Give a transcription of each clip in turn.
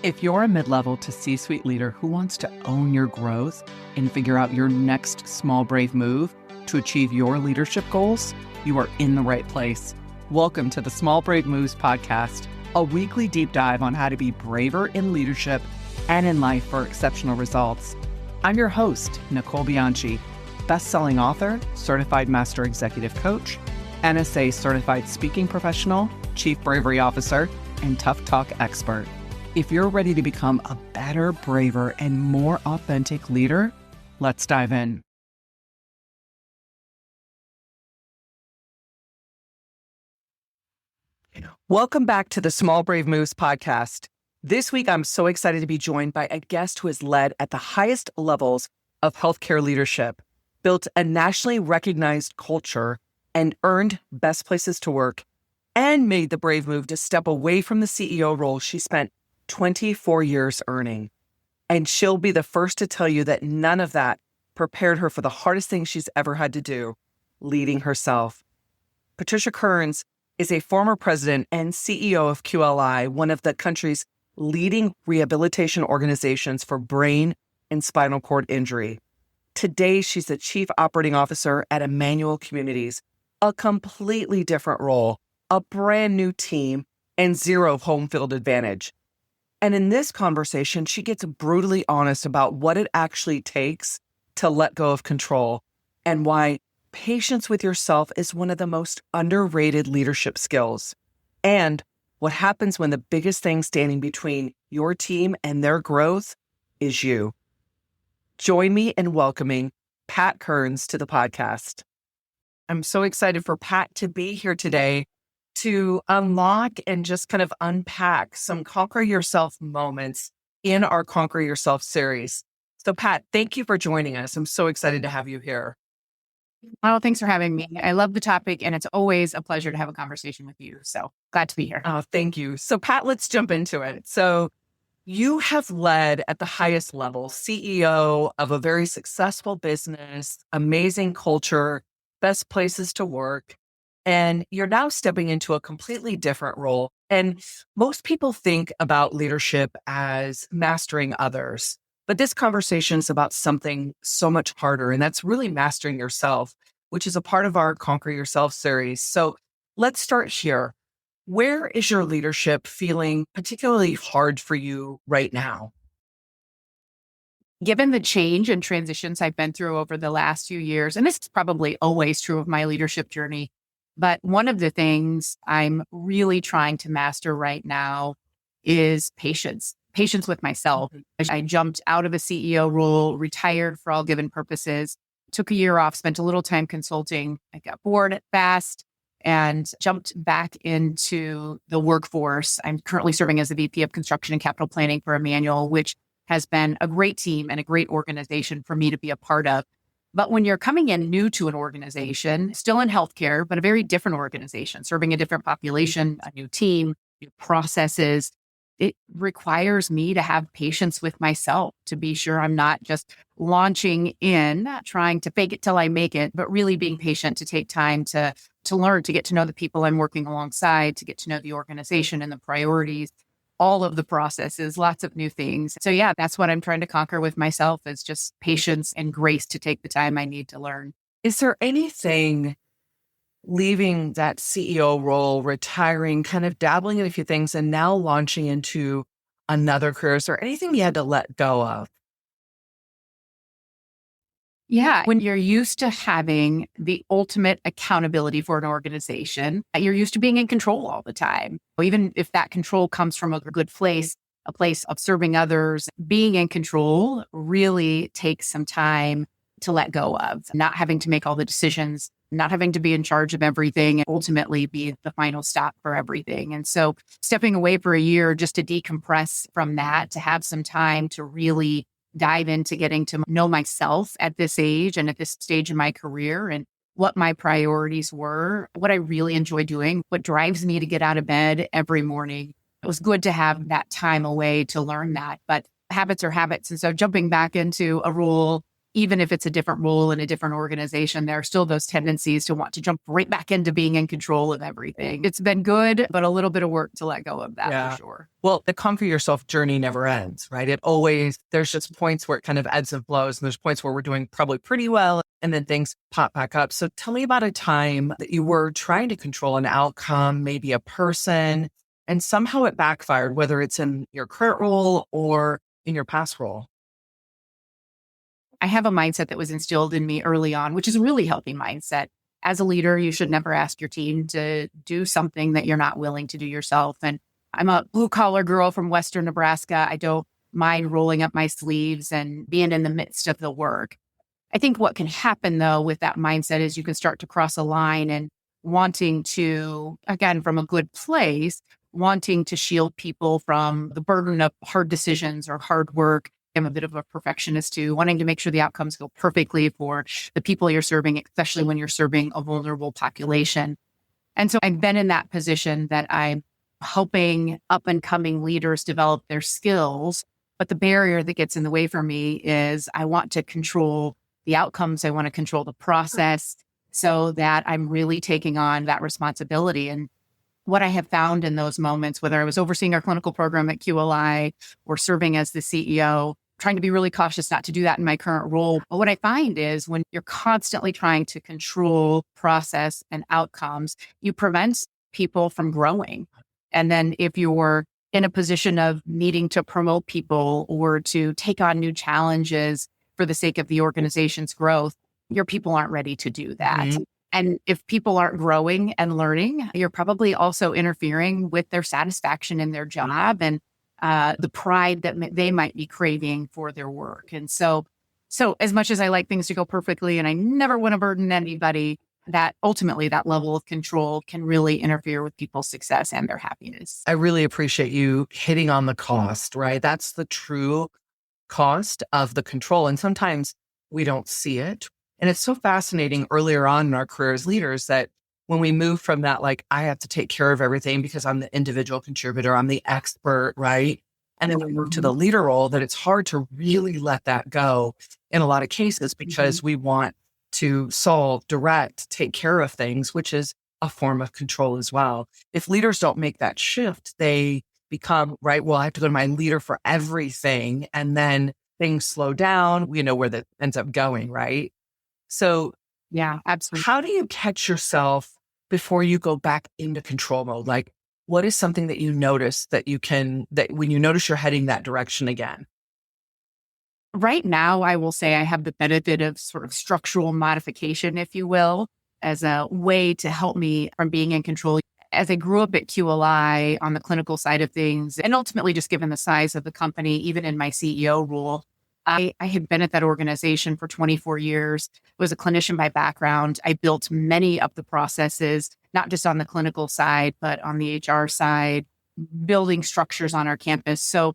If you're a mid-level to C-suite leader who wants to own your growth and figure out your next small, brave move to achieve your leadership goals, you are in the right place. Welcome to the Small Brave Moves podcast, a weekly deep dive on how to be braver in leadership and in life for exceptional results. I'm your host, Nicole Bianchi, best-selling author, certified master executive coach, NSA certified speaking professional, chief bravery officer, and tough talk expert. If you're ready to become a better, braver, and more authentic leader, let's dive in. Welcome back to the Small Brave Moves podcast. This week, I'm so excited to be joined by a guest who has led at the highest levels of healthcare leadership, built a nationally recognized culture, and earned best places to work, and made the brave move to step away from the CEO role she spent 24 years earning. And she'll be the first to tell you that none of that prepared her for the hardest thing she's ever had to do, leading herself. Patricia Kearns is a former president and CEO of QLI, one of the country's leading rehabilitation organizations for brain and spinal cord injury. Today, she's the chief operating officer at Immanuel Communities, a completely different role, a brand new team, and zero home field advantage. And in this conversation, she gets brutally honest about what it actually takes to let go of control and why patience with yourself is one of the most underrated leadership skills, and what happens when the biggest thing standing between your team and their growth is you. Join me in welcoming Pat Kearns to the podcast. I'm so excited for Pat to be here today to unlock and just kind of unpack some Conquer Yourself moments in our Conquer Yourself series. So Pat, thank you for joining us. I'm so excited to have you here. Oh, thanks for having me. I love the topic, and it's always a pleasure to have a conversation with you. So glad to be here. Oh, thank you. So Pat, let's jump into it. So you have led at the highest level, CEO of a very successful business, amazing culture, best places to work. And you're now stepping into a completely different role. And most people think about leadership as mastering others. But this conversation is about something so much harder, and that's really mastering yourself, which is a part of our Conquer Yourself series. So let's start here. Where is your leadership feeling particularly hard for you right now? Given the change and transitions I've been through over the last few years, and this is probably always true of my leadership journey, but one of the things I'm really trying to master right now is patience with myself. I jumped out of a CEO role, retired for all given purposes, took a year off, spent a little time consulting. I got bored fast and jumped back into the workforce. I'm currently serving as the VP of Construction and Capital Planning for Immanuel, which has been a great team and a great organization for me to be a part of. But when you're coming in new to an organization, still in healthcare, but a very different organization, serving a different population, a new team, new processes, it requires me to have patience with myself to be sure I'm not just launching in, trying to fake it till I make it, but really being patient to take time to learn, to get to know the people I'm working alongside, to get to know the organization and the priorities, all of the processes, lots of new things. So yeah, that's what I'm trying to conquer with myself is just patience and grace to take the time I need to learn. Is there anything leaving that CEO role, retiring, kind of dabbling in a few things and now launching into another career? Is there anything you had to let go of? Yeah. When you're used to having the ultimate accountability for an organization, you're used to being in control all the time. Even if that control comes from a good place, a place of serving others, being in control really takes some time to let go of, not having to make all the decisions, not having to be in charge of everything, and ultimately be the final stop for everything. And so stepping away for a year just to decompress from that, to have some time to really dive into getting to know myself at this age and at this stage in my career and what my priorities were, what I really enjoy doing, what drives me to get out of bed every morning. It was good to have that time away to learn that, but habits are habits. And so jumping back into a role even if it's a different role in a different organization, there are still those tendencies to want to jump right back into being in control of everything. It's been good, but a little bit of work to let go of that for sure. Well, the comfort yourself journey never ends, right? There's just points where it kind of ebbs and flows, and there's points where we're doing probably pretty well, and then things pop back up. So tell me about a time that you were trying to control an outcome, maybe a person, and somehow it backfired, whether it's in your current role or in your past role. I have a mindset that was instilled in me early on, which is a really healthy mindset. As a leader, you should never ask your team to do something that you're not willing to do yourself. And I'm a blue collar girl from Western Nebraska. I don't mind rolling up my sleeves and being in the midst of the work. I think what can happen though with that mindset is you can start to cross a line and wanting to, again, from a good place, wanting to shield people from the burden of hard decisions or hard work. I'm a bit of a perfectionist too, wanting to make sure the outcomes go perfectly for the people you're serving, especially when you're serving a vulnerable population. And so I've been in that position that I'm helping up and coming leaders develop their skills. But the barrier that gets in the way for me is I want to control the outcomes. I want to control the process so that I'm really taking on that responsibility. And what I have found in those moments, whether I was overseeing our clinical program at QLI or serving as the CEO, trying to be really cautious not to do that in my current role. But what I find is when you're constantly trying to control process and outcomes, you prevent people from growing. And then if you're in a position of needing to promote people or to take on new challenges for the sake of the organization's growth, your people aren't ready to do that. Mm-hmm. And if people aren't growing and learning, you're probably also interfering with their satisfaction in their job and the pride that they might be craving for their work. And so as much as I like things to go perfectly and I never want to burden anybody, that ultimately that level of control can really interfere with people's success and their happiness. I really appreciate you hitting on the cost, right? That's the true cost of the control. And sometimes we don't see it. And it's so fascinating earlier on in our career as leaders that when we move from that, like, I have to take care of everything because I'm the individual contributor, I'm the expert, right? And then we move to the leader role, that it's hard to really let that go in a lot of cases because we want to solve, direct, take care of things, which is a form of control as well. If leaders don't make that shift, they become, right, well, I have to go to my leader for everything. And then things slow down. We know where that ends up going, right? So yeah, absolutely. How do you catch yourself before you go back into control mode? Like, what is something that you notice that when you notice you're heading that direction again? Right now, I will say I have the benefit of sort of structural modification, if you will, as a way to help me from being in control. As I grew up at QLI on the clinical side of things, and ultimately just given the size of the company, even in my CEO role, I had been at that organization for 24 years, was a clinician by background. I built many of the processes, not just on the clinical side, but on the HR side, building structures on our campus. So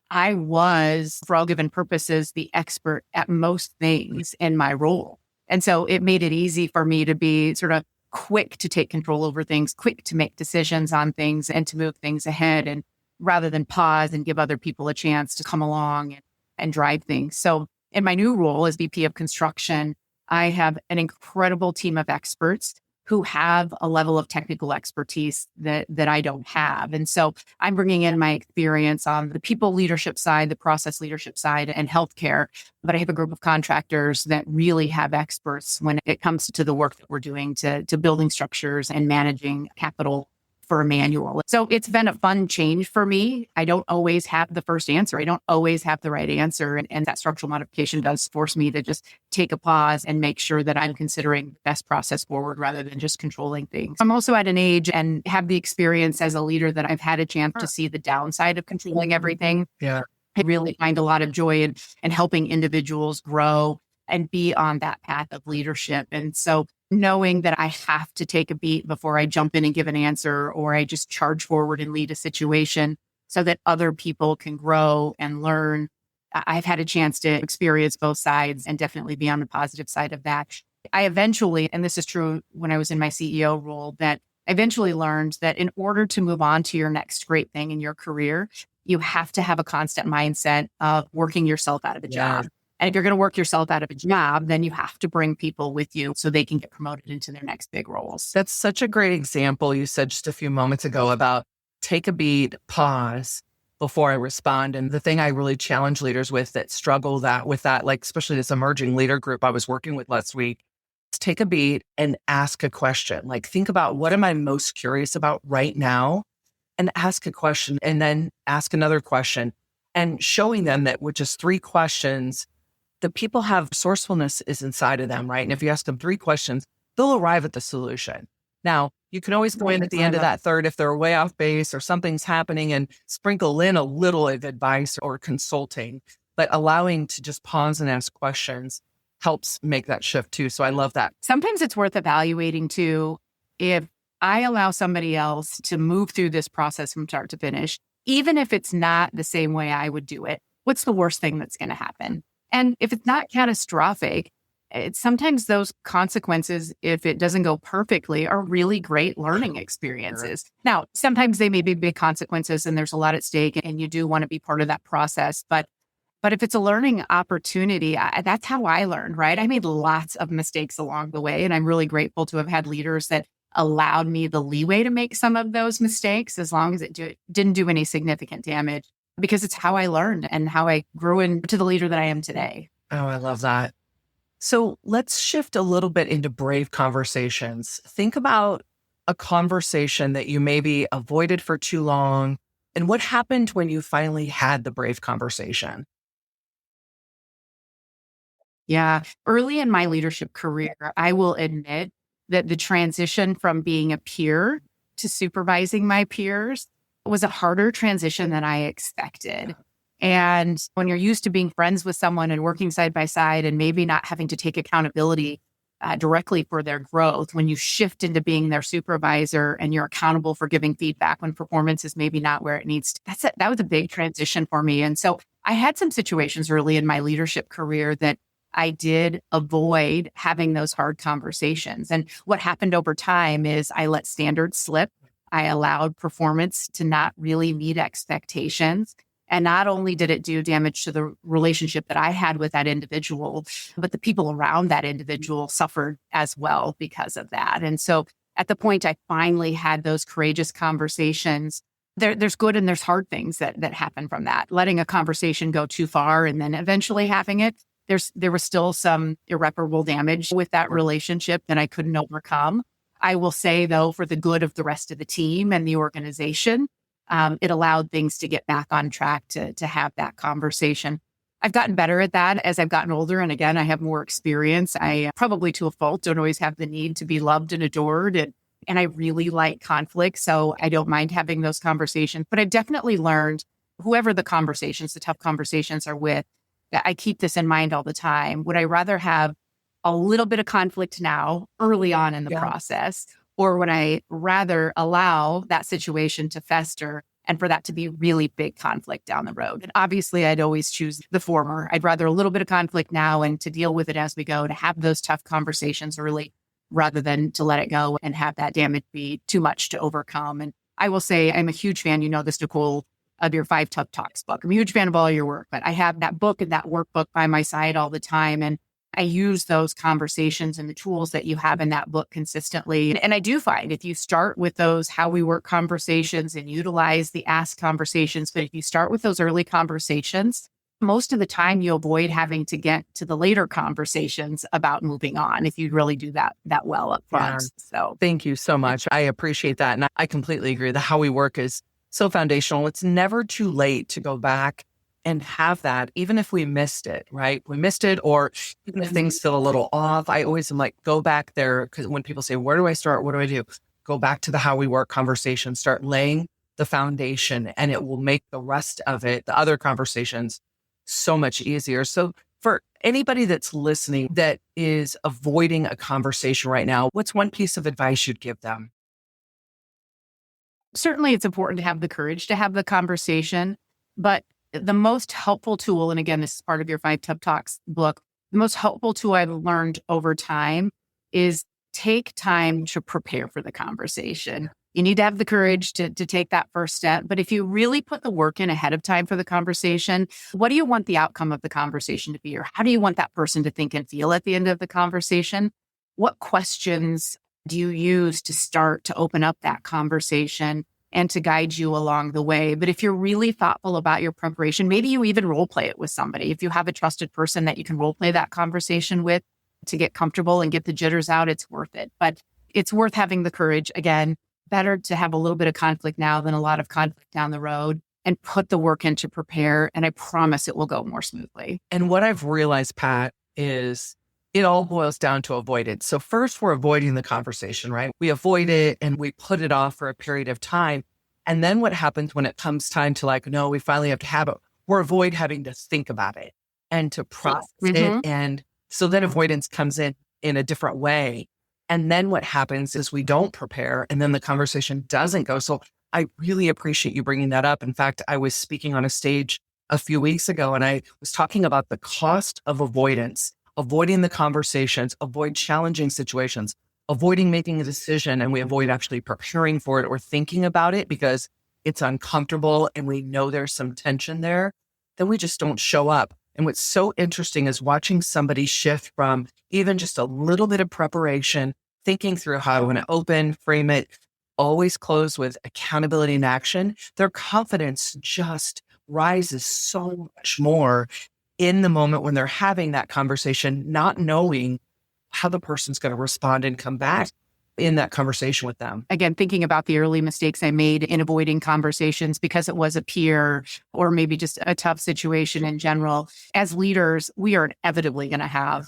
I was, for all given purposes, the expert at most things in my role. And so it made it easy for me to be sort of quick to take control over things, quick to make decisions on things and to move things ahead. And rather than pause and give other people a chance to come along and drive things. So in my new role as VP of construction, I have an incredible team of experts who have a level of technical expertise that I don't have. And so I'm bringing in my experience on the people leadership side, the process leadership side, and healthcare. But I have a group of contractors that really have experts when it comes to the work that we're doing to building structures and managing capital for Immanuel. So it's been a fun change for me. I don't always have the first answer. I don't always have the right answer. And that structural modification does force me to just take a pause and make sure that I'm considering the best process forward rather than just controlling things. I'm also at an age and have the experience as a leader that I've had a chance to see the downside of controlling everything. Yeah. I really find a lot of joy in helping individuals grow and be on that path of leadership. And so knowing that I have to take a beat before I jump in and give an answer, or I just charge forward and lead a situation so that other people can grow and learn. I've had a chance to experience both sides and definitely be on the positive side of that. I eventually, and this is true when I was in my CEO role, that I eventually learned that in order to move on to your next great thing in your career, you have to have a constant mindset of working yourself out of a job. And if you're going to work yourself out of a job, then you have to bring people with you so they can get promoted into their next big roles. That's such a great example you said just a few moments ago about take a beat, pause before I respond. And the thing I really challenge leaders with that struggle with that, like especially this emerging leader group I was working with last week, is take a beat and ask a question. Like think about what am I most curious about right now, and ask a question and then ask another question, and showing them that with just three questions, the people have resourcefulness is inside of them, right? And if you ask them three questions, they'll arrive at the solution. Now, you can always go in at the end of that third if they're way off base or something's happening and sprinkle in a little of advice or consulting, but allowing to just pause and ask questions helps make that shift too. So I love that. Sometimes it's worth evaluating too, if I allow somebody else to move through this process from start to finish, even if it's not the same way I would do it, what's the worst thing that's going to happen? And if it's not catastrophic, it's sometimes those consequences, if it doesn't go perfectly, are really great learning experiences. Now, sometimes they may be big consequences and there's a lot at stake and you do want to be part of that process. But if it's a learning opportunity, that's how I learned, right? I made lots of mistakes along the way. And I'm really grateful to have had leaders that allowed me the leeway to make some of those mistakes as long as it didn't do any significant damage, because it's how I learned and how I grew into the leader that I am today. Oh, I love that. So let's shift a little bit into brave conversations. Think about a conversation that you maybe avoided for too long. And what happened when you finally had the brave conversation? Yeah. Early in my leadership career, I will admit that the transition from being a peer to supervising my peers was a harder transition than I expected. And when you're used to being friends with someone and working side by side and maybe not having to take accountability directly for their growth, when you shift into being their supervisor and you're accountable for giving feedback when performance is maybe not where it needs to, that was a big transition for me. And so I had some situations early in my leadership career that I did avoid having those hard conversations. And what happened over time is I let standards slip. I allowed performance to not really meet expectations. And not only did it do damage to the relationship that I had with that individual, but the people around that individual suffered as well because of that. And so at the point I finally had those courageous conversations, there's good and there's hard things that happen from that. Letting a conversation go too far and then eventually having it, there was still some irreparable damage with that relationship that I couldn't overcome. I will say, though, for the good of the rest of the team and the organization, it allowed things to get back on track to have that conversation. I've gotten better at that as I've gotten older. And again, I have more experience. I probably to a fault don't always have the need to be loved and adored. And I really like conflict. So I don't mind having those conversations. But I've definitely learned whoever the tough conversations are with, that I keep this in mind all the time. Would I rather have a little bit of conflict now, early on in the process, or would I rather allow that situation to fester and for that to be really big conflict down the road? And obviously, I'd always choose the former. I'd rather a little bit of conflict now and to deal with it as we go, to have those tough conversations early, rather than to let it go and have that damage be too much to overcome. And I will say, I'm a huge fan, you know this, Nicole, of your 5 Tough Talks book. I'm a huge fan of all your work, but I have that book and that workbook by my side all the time. And I use those conversations and the tools that you have in that book consistently. And I do find if you start with those how we work conversations and utilize the ask conversations, but if you start with those early conversations, most of the time you avoid having to get to the later conversations about moving on if you really do that well up front. Yeah. So thank you so much. I appreciate that. And I completely agree. The how we work is so foundational. It's never too late to go back and have that, even if we missed it, right? We missed it, or even if things feel a little off. I always am like, go back there. Because when people say, where do I start? What do I do? Go back to the how we work conversation, start laying the foundation, and it will make the rest of it, the other conversations, so much easier. So for anybody that's listening that is avoiding a conversation right now, what's one piece of advice you'd give them? certainly it's important to have the courage to have the conversation, but the most helpful tool, and again, this is part of your 5 Tough Talks book, the most helpful tool I've learned over time is take time to prepare for the conversation. You need to have the courage to take that first step. But if you really put the work in ahead of time for the conversation, what do you want the outcome of the conversation to be? Or how do you want that person to think and feel at the end of the conversation? What questions do you use to start to open up that conversation and to guide you along the way? But if you're really thoughtful about your preparation, maybe you even role play it with somebody. If you have a trusted person that you can role play that conversation with to get comfortable and get the jitters out, it's worth it. But it's worth having the courage. Again, better to have a little bit of conflict now than a lot of conflict down the road, and put the work in to prepare. And I promise it will go more smoothly. And what I've realized, Pat, is it all boils down to avoidance. So first we're avoiding the conversation, right? We avoid it and we put it off for a period of time. And then what happens when it comes time to no, we finally have to have it, we're avoid having to think about it and to process it. And so then avoidance comes in a different way. And then what happens is we don't prepare and then the conversation doesn't go. So I really appreciate you bringing that up. In fact, I was speaking on a stage a few weeks ago and I was talking about the cost of avoidance, avoiding the conversations, avoid challenging situations, avoiding making a decision, and we avoid actually preparing for it or thinking about it because it's uncomfortable and we know there's some tension there. Then we just don't show up. And what's so interesting is watching somebody shift from even just a little bit of preparation, thinking through how I want to open, frame it, always close with accountability and action. Their confidence just rises so much more in the moment when they're having that conversation, not knowing how the person's going to respond and come back in that conversation with them. Again, thinking about the early mistakes I made in avoiding conversations because it was a peer or maybe just a tough situation in general. As leaders, we are inevitably going to have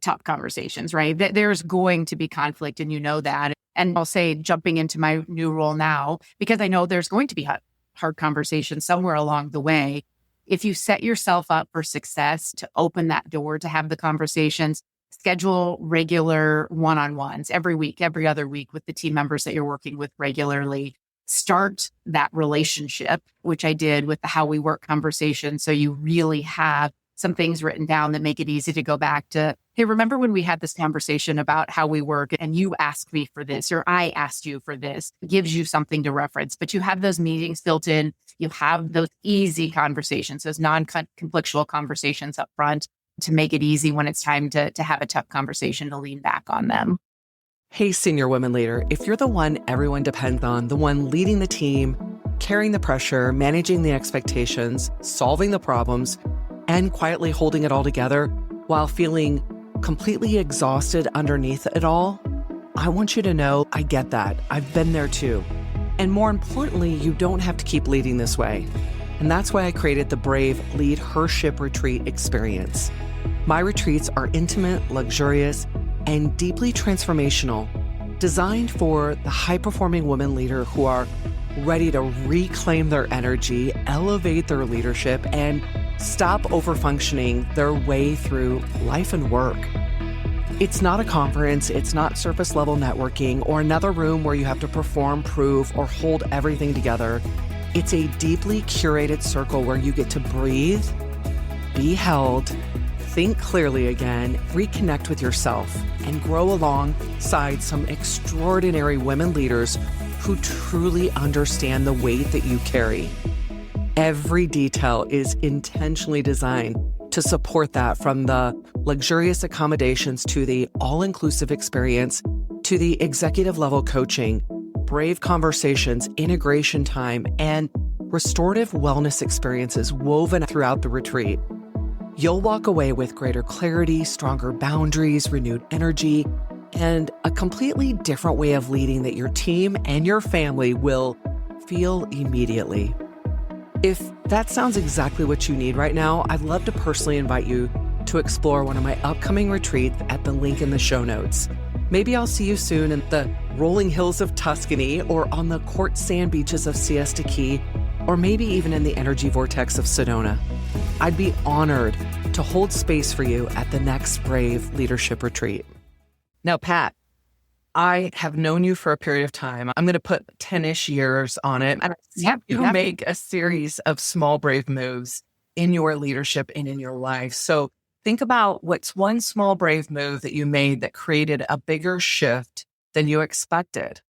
tough conversations, right? There's going to be conflict, and you know that. And I'll say, jumping into my new role now, because I know there's going to be hard conversations somewhere along the way. If you set yourself up for success to open that door to have the conversations, schedule regular one-on-ones every week, every other week with the team members that you're working with regularly. Start that relationship, which I did with the How We Work conversation. So you really have some things written down that make it easy to go back to, hey, remember when we had this conversation about how we work and you asked me for this, or I asked you for this. It gives you something to reference, but you have those meetings built in. You have those easy conversations, those non-conflictual conversations up front, to make it easy when it's time to have a tough conversation, to lean back on them. Hey, senior women leader, if you're the one everyone depends on, the one leading the team, carrying the pressure, managing the expectations, solving the problems, and quietly holding it all together while feeling completely exhausted underneath it all, I want you to know I get that. I've been there too. And more importantly, you don't have to keep leading this way. And that's why I created the Brave Lead Her Ship Retreat experience. My retreats are intimate, luxurious, and deeply transformational, designed for the high-performing women leader who are ready to reclaim their energy, elevate their leadership, and stop overfunctioning their way through life and work. It's not a conference, it's not surface-level networking or another room where you have to perform, prove, or hold everything together. It's a deeply curated circle where you get to breathe, be held, think clearly again, reconnect with yourself, and grow alongside some extraordinary women leaders who truly understand the weight that you carry. Every detail is intentionally designed to support that, from the luxurious accommodations to the all-inclusive experience to the executive level coaching, brave conversations, integration time, and restorative wellness experiences woven throughout the retreat. You'll walk away with greater clarity, stronger boundaries, renewed energy, and a completely different way of leading that your team and your family will feel immediately. If that sounds exactly what you need right now, I'd love to personally invite you to explore one of my upcoming retreats at the link in the show notes. Maybe I'll see you soon in the rolling hills of Tuscany, or on the quartz sand beaches of Siesta Key, or maybe even in the energy vortex of Sedona. I'd be honored to hold space for you at the next Brave Leadership Retreat. Now, Pat, I have known you for a period of time. I'm going to put 10-ish years on it. And you make a series of small, brave moves in your leadership and in your life. So think about what's one small, brave move that you made that created a bigger shift than you expected.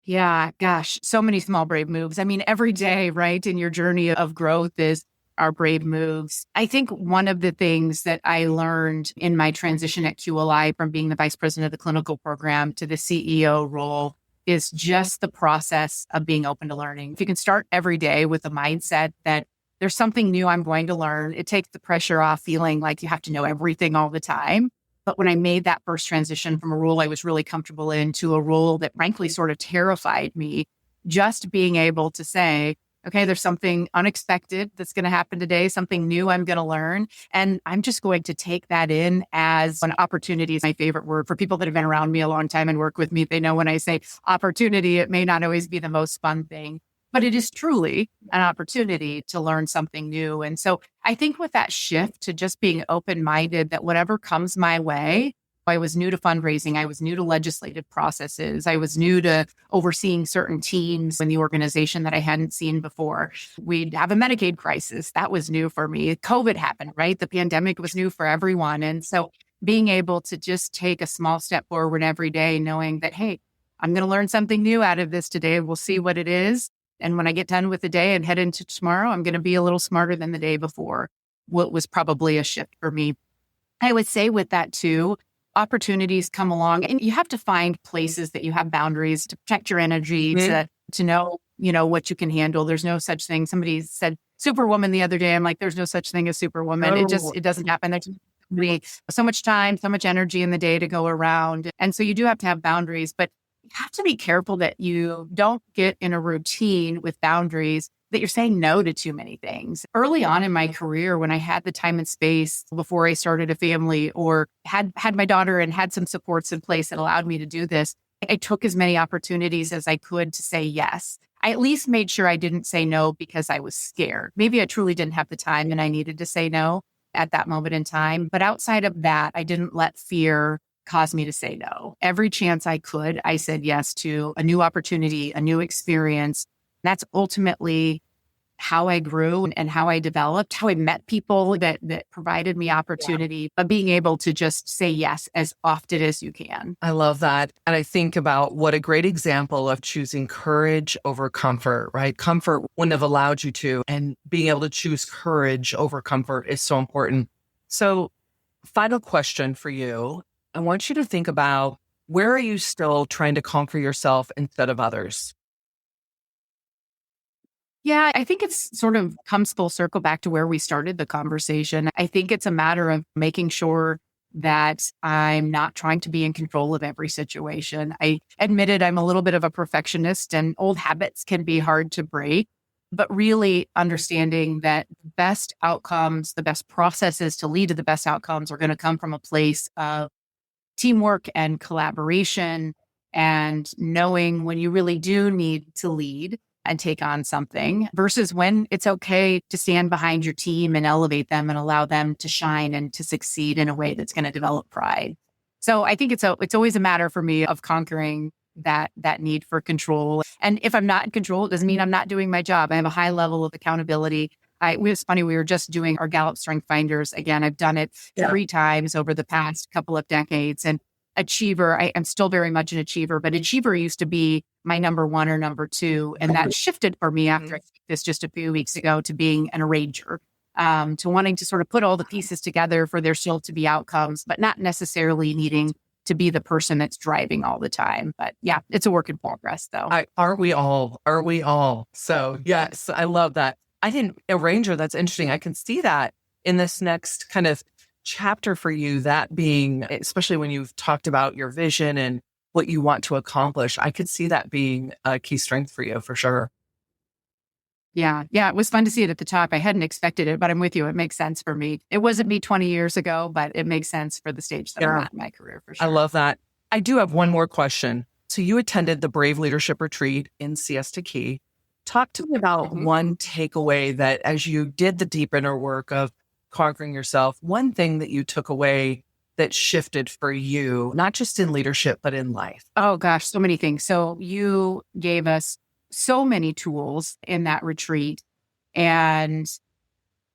Yeah, gosh, so many small, brave moves. I mean, every day, right, in your journey of growth is our brave moves. I think one of the things that I learned in my transition at QLI from being the vice president of the clinical program to the CEO role is just the process of being open to learning. If you can start every day with a mindset that there's something new I'm going to learn, it takes the pressure off feeling like you have to know everything all the time. But when I made that first transition from a role I was really comfortable in to a role that frankly sort of terrified me, just being able to say, okay, there's something unexpected that's going to happen today, something new I'm going to learn. And I'm just going to take that in as an opportunity is my favorite word. For people that have been around me a long time and work with me, they know when I say opportunity, it may not always be the most fun thing, but it is truly an opportunity to learn something new. And so I think with that shift to just being open-minded that whatever comes my way, I was new to fundraising. I was new to legislative processes. I was new to overseeing certain teams in the organization that I hadn't seen before. We'd have a Medicaid crisis. That was new for me. COVID happened, right? The pandemic was new for everyone. And so being able to just take a small step forward every day, knowing that, hey, I'm going to learn something new out of this today. We'll see what it is. And when I get done with the day and head into tomorrow, I'm going to be a little smarter than the day before. What was probably a shift for me. I would say with that too, opportunities come along and you have to find places that you have boundaries to protect your energy, to know, what you can handle. There's no such thing. Somebody said superwoman the other day. I'm like, there's no such thing as superwoman. It doesn't happen. There's so much time, so much energy in the day to go around. And so you do have to have boundaries, but you have to be careful that you don't get in a routine with boundaries that you're saying no to too many things. Early on in my career, when I had the time and space before I started a family or had my daughter and had some supports in place that allowed me to do this, I took as many opportunities as I could to say yes. I at least made sure I didn't say no because I was scared. Maybe I truly didn't have the time and I needed to say no at that moment in time. But outside of that, I didn't let fear cause me to say no. Every chance I could, I said yes to a new opportunity, a new experience. That's ultimately how I grew and how I developed, how I met people that provided me opportunity, but being able to just say yes as often as you can. I love that. And I think about what a great example of choosing courage over comfort, right? Comfort wouldn't have allowed you to, and being able to choose courage over comfort is so important. So, final question for you. I want you to think about, where are you still trying to conquer yourself instead of others? Yeah, I think it's sort of comes full circle back to where we started the conversation. I think it's a matter of making sure that I'm not trying to be in control of every situation. I admitted I'm a little bit of a perfectionist and old habits can be hard to break, but really understanding that best outcomes, the best processes to lead to the best outcomes are going to come from a place of teamwork and collaboration and knowing when you really do need to lead and take on something versus when it's okay to stand behind your team and elevate them and allow them to shine and to succeed in a way that's going to develop pride. So I think it's always a matter for me of conquering that need for control. And if I'm not in control, it doesn't mean I'm not doing my job. I have a high level of accountability. It was funny. We were just doing our Gallup Strength Finders. Again, I've done it 3 times over the past couple of decades. And achiever, I'm still very much an achiever, but achiever used to be my number one or number two. And that shifted for me after I did this just a few weeks ago to being an arranger, to wanting to sort of put all the pieces together for there still to be outcomes, but not necessarily needing to be the person that's driving all the time. But yeah, it's a work in progress though. Aren't we all? Are we all? So yes, I love that. I didn't arranger. That's interesting. I can see that in this next kind of chapter for you, that being, especially when you've talked about your vision and what you want to accomplish, I could see that being a key strength for you for sure. Yeah. It was fun to see it at the top. I hadn't expected it, but I'm with you. It makes sense for me. It wasn't me 20 years ago, but it makes sense for the stage that I'm at in my career for sure. I love that. I do have one more question. So you attended the Brave Leadership Retreat in Siesta Key. Talk to me about one takeaway that as you did the deep inner work of conquering yourself, one thing that you took away that shifted for you, not just in leadership, but in life. Oh gosh, so many things. So you gave us so many tools in that retreat and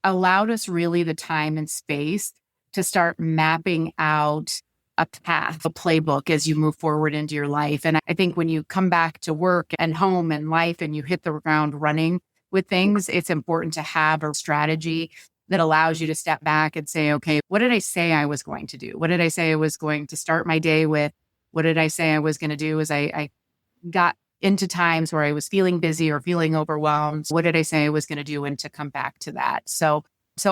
allowed us really the time and space to start mapping out a path, a playbook as you move forward into your life. And I think when you come back to work and home and life and you hit the ground running with things, it's important to have a strategy that allows you to step back and say, okay, what did I say I was going to do? What did I say I was going to start my day with? What did I say I was going to do as I got into times where I was feeling busy or feeling overwhelmed? What did I say I was going to do? And to come back to that. So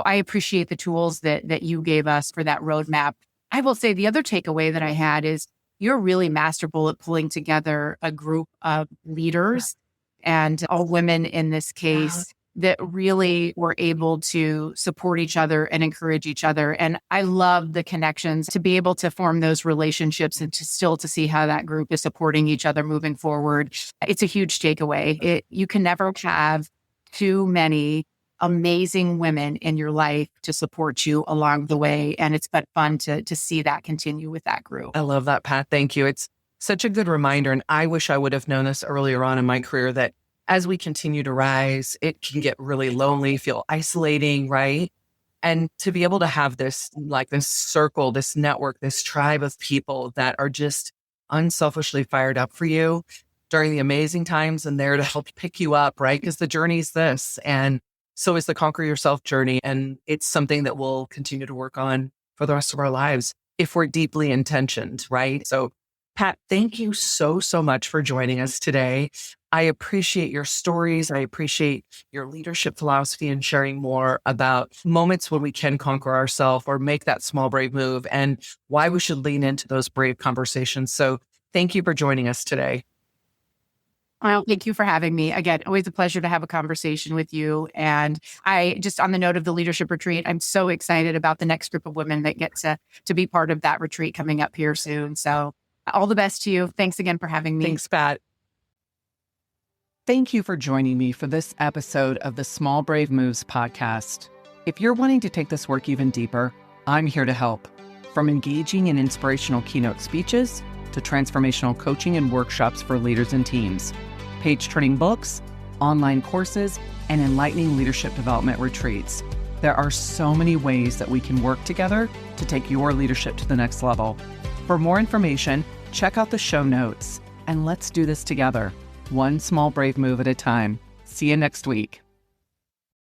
I appreciate the tools that you gave us for that roadmap. I will say the other takeaway that I had is you're really masterful at pulling together a group of leaders and all women in this case that really were able to support each other and encourage each other. And I love the connections to be able to form those relationships and to see how that group is supporting each other moving forward. It's a huge takeaway. You can never have too many amazing women in your life to support you along the way. And it's been fun to see that continue with that group. I love that, Pat. Thank you. It's such a good reminder. And I wish I would have known this earlier on in my career that as we continue to rise, it can get really lonely, feel isolating, right? And to be able to have this circle, this network, this tribe of people that are just unselfishly fired up for you during the amazing times and there to help pick you up, right? Because the journey is this. And so is the Conquer Yourself journey. And it's something that we'll continue to work on for the rest of our lives if we're deeply intentioned, right? So Pat, thank you so much for joining us today. I appreciate your stories. I appreciate your leadership philosophy and sharing more about moments when we can conquer ourselves or make that small, brave move and why we should lean into those brave conversations. So thank you for joining us today. Well, thank you for having me. Again, always a pleasure to have a conversation with you. And I just, on the note of the leadership retreat, I'm so excited about the next group of women that get to be part of that retreat coming up here soon. So all the best to you. Thanks again for having me. Thanks, Pat. Thank you for joining me for this episode of the Small Brave Moves podcast. If you're wanting to take this work even deeper, I'm here to help. From engaging in inspirational keynote speeches to transformational coaching and workshops for leaders and teams, page-turning books, online courses, and enlightening leadership development retreats. There are so many ways that we can work together to take your leadership to the next level. For more information, check out the show notes, and let's do this together, one small brave move at a time. See you next week.